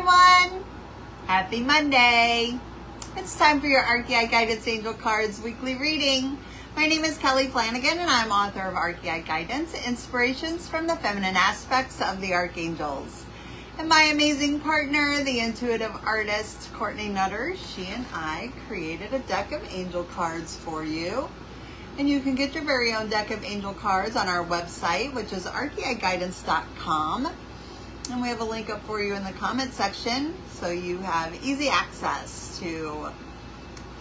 everyone. Happy Monday. It's time for your Archeia Guidance Angel Cards weekly reading. My name is Kelly Flanagan and I'm author of Archeia Guidance, Inspirations from the Feminine Aspects of the Archangels. And my amazing partner, the intuitive artist, Courtney Nutter, she and I created a deck of angel cards for you. And you can get your very own deck of angel cards on our website, which is archeiguidance.com. And we have a link up for you in the comment section, so you have easy access to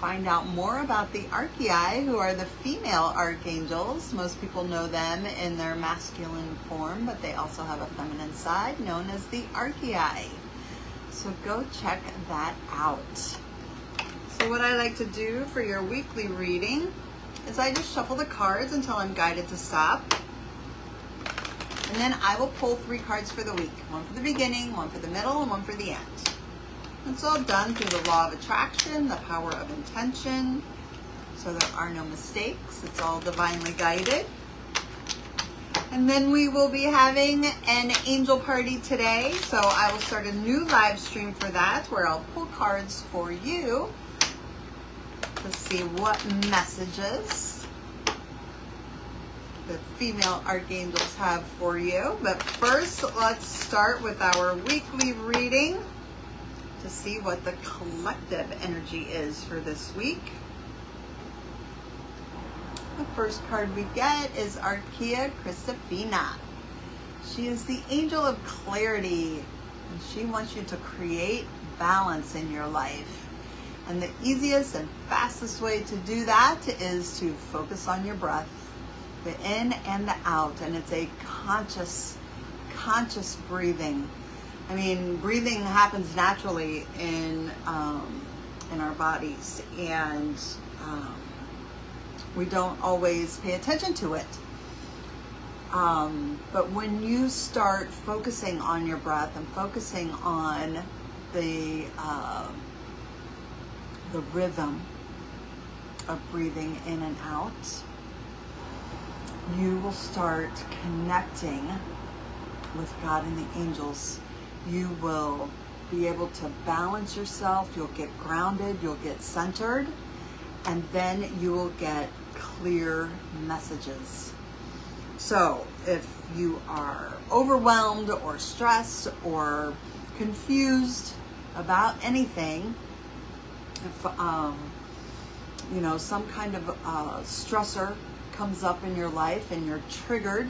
find out more about the Archeiai, who are the female archangels. Most people know them in their masculine form, but they also have a feminine side known as the Archeiai. So go check that out. So what I like to do for your weekly reading is I just shuffle the cards until I'm guided to stop. And then I will pull 3 cards for the week. One for the beginning, one for the middle, and one for the end. It's all done through the law of attraction, the power of intention. So there are no mistakes. It's all divinely guided. And then we will be having an angel party today. So I will start a new live stream for that, where I'll pull cards for you to see what messages the female archangels have for you. But first, let's start with our weekly reading to see what the collective energy is for this week. The first card we get is Archeia Christophina. She is the angel of clarity, and she wants you to create balance in your life. And the easiest and fastest way to do that is to focus on your breath, the in and the out, and it's a conscious breathing. I mean, breathing happens naturally in our bodies, and we don't always pay attention to it. But when you start focusing on your breath and focusing on the rhythm of breathing in and out, you will start connecting with God and the angels. You will be able to balance yourself, you'll get grounded, you'll get centered, and then you will get clear messages. So if you are overwhelmed or stressed or confused about anything, if some kind of stressor comes up in your life and you're triggered,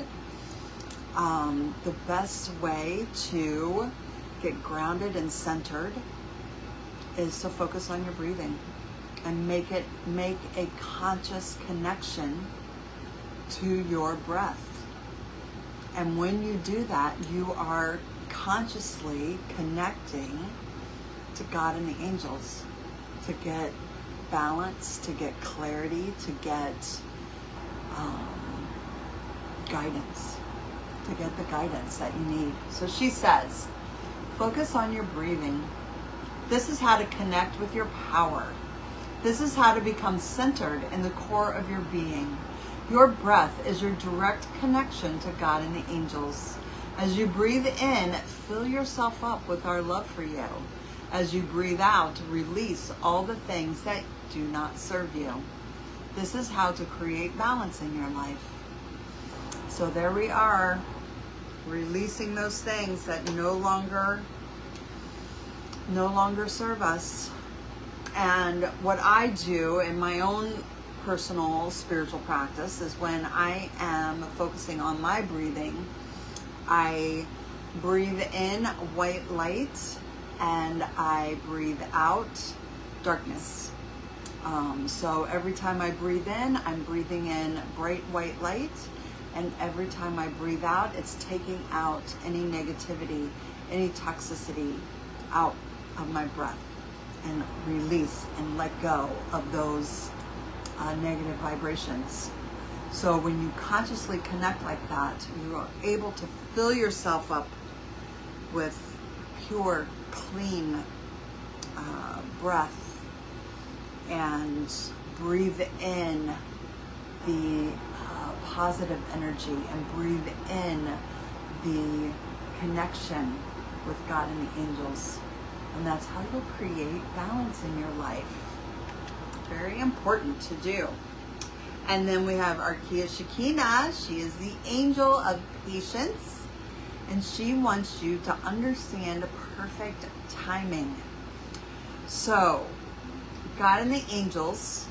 the best way to get grounded and centered is to focus on your breathing and make a conscious connection to your breath. And when you do that, you are consciously connecting to God and the angels to get balance, to get clarity, to get guidance, to get the guidance that you need. So she says, focus on your breathing. This is how to connect with your power. This is how to become centered in the core of your being. Your breath is your direct connection to God and the angels. As you breathe in, fill yourself up with our love for you. As you breathe out, release all the things that do not serve you. This is how to create balance in your life. So there we are, releasing those things that no longer serve us. And what I do in my own personal spiritual practice is when I am focusing on my breathing, I breathe in white light and I breathe out darkness. So every time I breathe in, I'm breathing in bright white light, and every time I breathe out, it's taking out any negativity, any toxicity out of my breath, and release and let go of those negative vibrations. So when you consciously connect like that, you are able to fill yourself up with pure, clean breath, and breathe in the positive energy, and breathe in the connection with God and the angels. And that's how you'll create balance in your life. Very important to do. And then we have Archeia Shekinah. She is the angel of patience, and she wants you to understand perfect timing. So, God and the angels,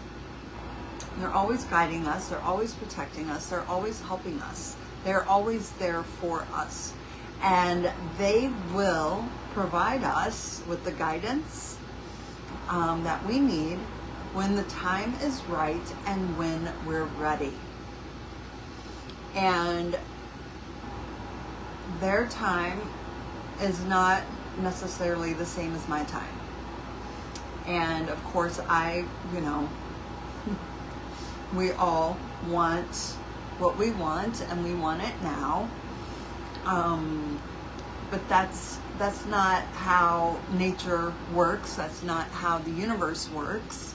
they're always guiding us, they're always protecting us, they're always helping us. They're always there for us. And they will provide us with the guidance that we need when the time is right and when we're ready. And their time is not necessarily the same as my time. And of course, we all want what we want, and we want it now. But that's not how nature works. That's not how the universe works.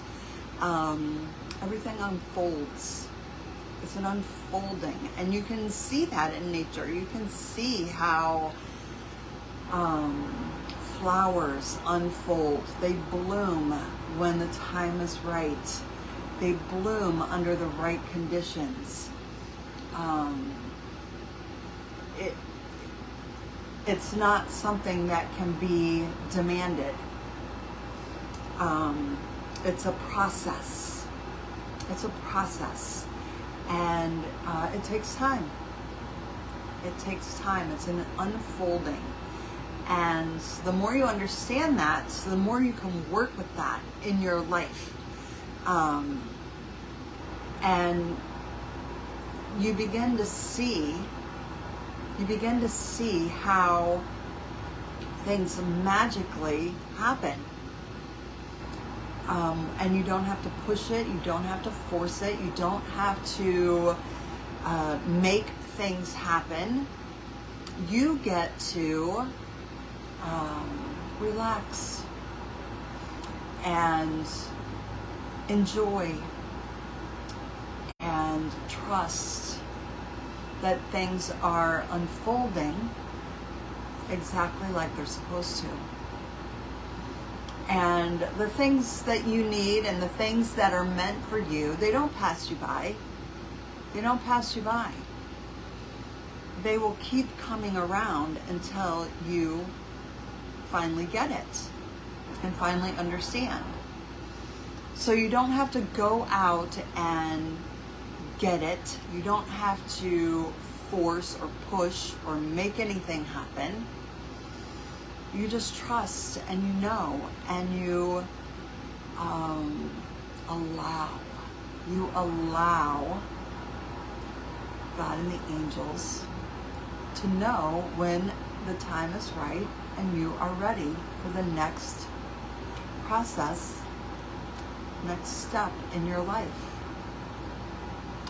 Everything unfolds. It's an unfolding, and you can see that in nature. You can see how flowers unfold. They bloom when the time is right. They bloom under the right conditions. It's not something that can be demanded. It's a process. It's a process. And it takes time. It takes time. It's an unfolding. And the more you understand that, the more you can work with that in your life. And you begin to see how things magically happen. And you don't have to push it, you don't have to force it, you don't have to make things happen. You get to relax and enjoy and trust that things are unfolding exactly like they're supposed to. And the things that you need and the things that are meant for you, they don't pass you by. They don't pass you by. They will keep coming around until you finally get it and finally understand. So you don't have to go out and get it. You don't have to force or push or make anything happen. You just trust and you know, and you allow God and the angels to know when the time is right and you are ready for the next process, next step in your life.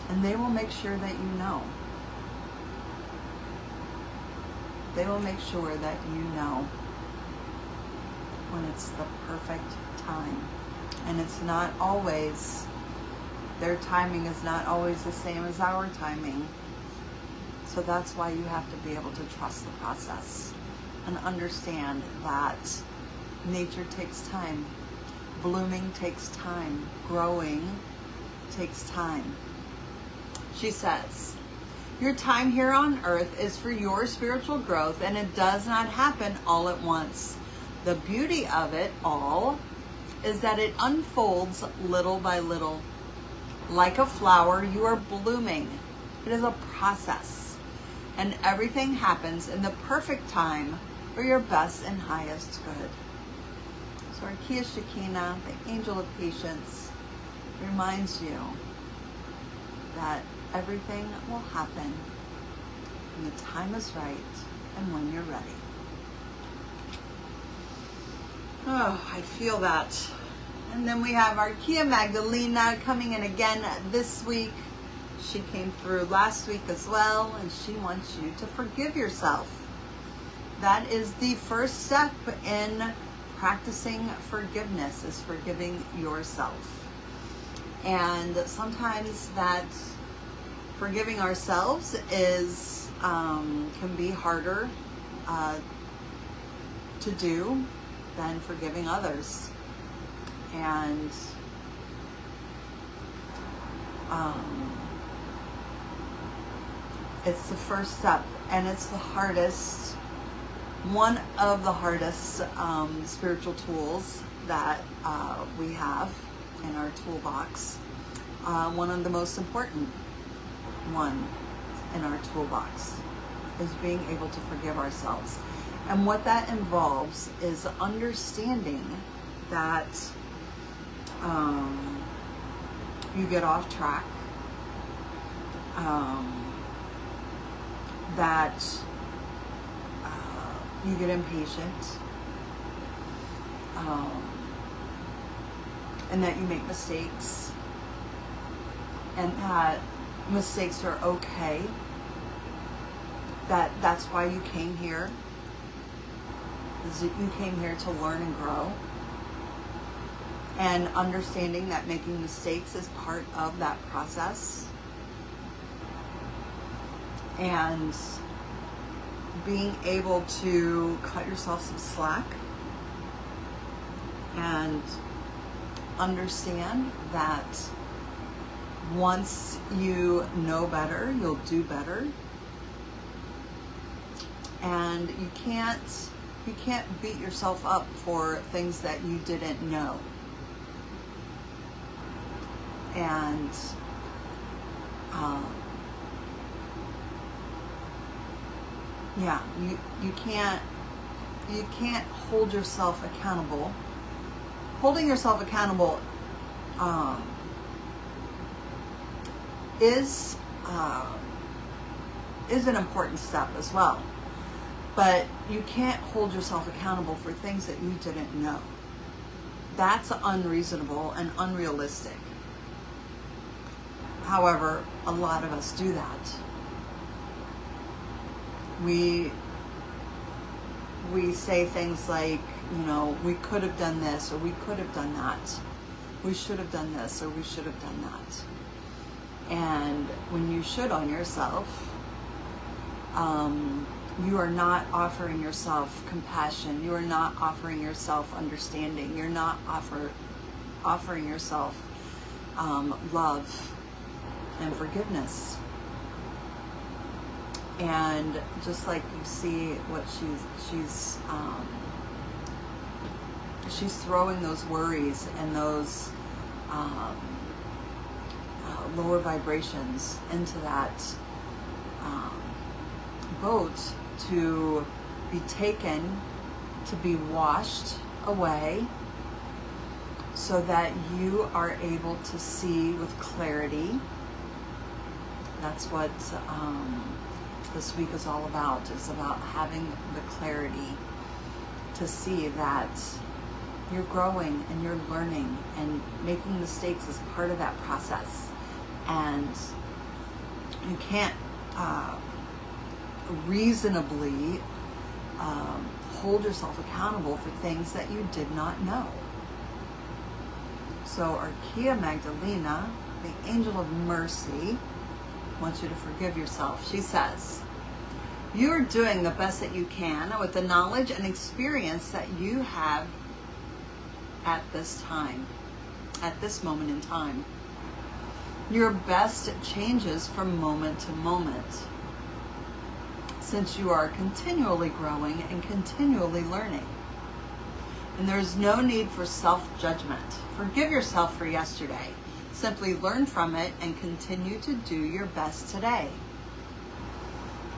And they will make sure that you know. They will make sure that you know when it's the perfect time. And it's not always, their timing is not always the same as our timing. So that's why you have to be able to trust the process and understand that nature takes time. Blooming takes time. Growing takes time. She says, your time here on earth is for your spiritual growth, and it does not happen all at once. The beauty of it all is that it unfolds little by little. Like a flower, you are blooming. It is a process, and everything happens in the perfect time for your best and highest good. So Archeia Shekinah, the angel of patience, reminds you that everything will happen when the time is right and when you're ready. Oh, I feel that. And then we have Archeia Magdalena coming in again this week. She came through last week as well, and she wants you to forgive yourself. That is the first step in practicing forgiveness, is forgiving yourself. And sometimes that forgiving ourselves is can be harder to do then forgiving others. And it's the first step, and it's the hardest, one of the hardest spiritual tools that we have in our toolbox. One of the most important one in our toolbox is being able to forgive ourselves. And what that involves is understanding that you get off track, that you get impatient, and that you make mistakes, and that mistakes are okay, that's why you came here, is that you came here to learn and grow, and understanding that making mistakes is part of that process, and being able to cut yourself some slack and understand that once you know better, you'll do better. And you can't beat yourself up for things that you didn't know. And yeah, you can't hold yourself accountable. Holding yourself accountable is an important step as well. But you can't hold yourself accountable for things that you didn't know. That's unreasonable and unrealistic. However, a lot of us do that. We say things like, we could have done this, or we could have done that. We should have done this, or we should have done that. And when you should on yourself, you are not offering yourself compassion. You are not offering yourself understanding. You're not offering yourself love and forgiveness. And just like you see what she's throwing those worries and those lower vibrations into that boat to be taken, to be washed away, so that you are able to see with clarity. That's what this week is all about. It's about having the clarity to see that you're growing and you're learning, and making mistakes is part of that process. And you can't reasonably hold yourself accountable for things that you did not know. So Archeia Magdalena, the angel of mercy, wants you to forgive yourself. She says, you are doing the best that you can with the knowledge and experience that you have at this time, at this moment in time. Your best changes from moment to moment, since you are continually growing and continually learning. And there's no need for self-judgment. Forgive yourself for yesterday. Simply learn from it and continue to do your best today.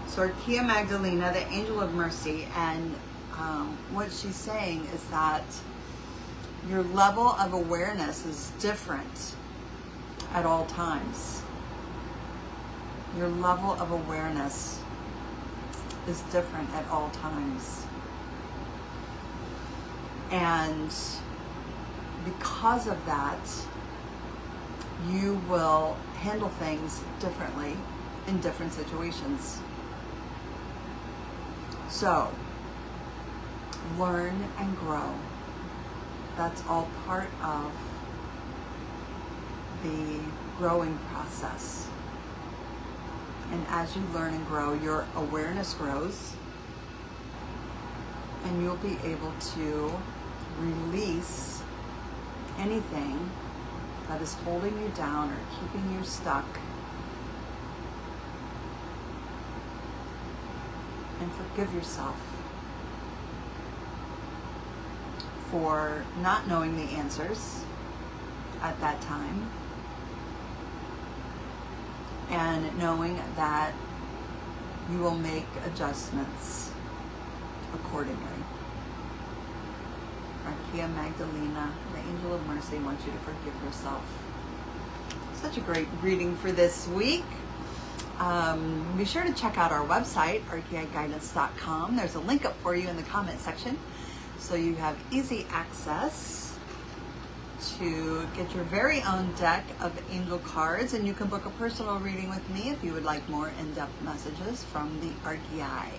So Archeia Magdalena, the angel of mercy, and what she's saying is that your level of awareness is different at all times. Your level of awareness is different at all times. And because of that, you will handle things differently in different situations. So, learn and grow. That's all part of the growing process. And as you learn and grow, your awareness grows, and you'll be able to release anything that is holding you down or keeping you stuck. And forgive yourself for not knowing the answers at that time, and knowing that you will make adjustments accordingly. Archeia Magdalena, the angel of mercy, wants you to forgive yourself. Such a great reading for this week. Be sure to check out our website, archeiguidance.com. There's a link up for you in the comment section, so you have easy access to get your very own deck of angel cards, and you can book a personal reading with me if you would like more in-depth messages from the Archeiai.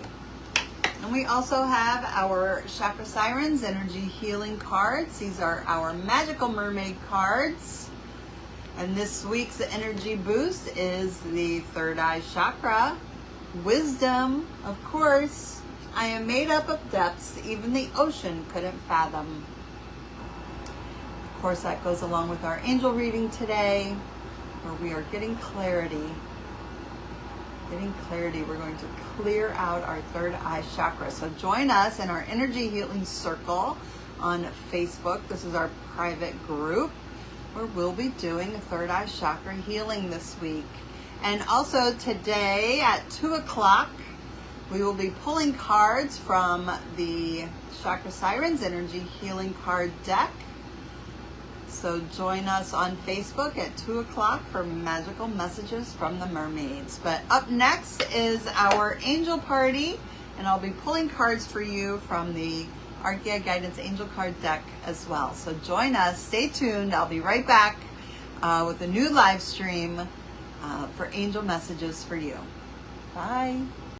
And we also have our Chakra Sirens energy healing cards. These are our magical mermaid cards. And this week's energy boost is the third eye chakra. Wisdom, of course. I am made up of depths even the ocean couldn't fathom. Of course, that goes along with our angel reading today, where we are getting clarity. We're going to clear out our third eye chakra. So join us in our energy healing circle on Facebook. This is our private group where we'll be doing third eye chakra healing this week. And also today at 2 o'clock, we will be pulling cards from the Chakra Sirens energy healing card deck. So join us on Facebook at 2 o'clock for magical messages from the mermaids. But up next is our angel party, and I'll be pulling cards for you from the Archeia Guidance Angel Card deck as well. So join us, stay tuned. I'll be right back with a new live stream for angel messages for you. Bye.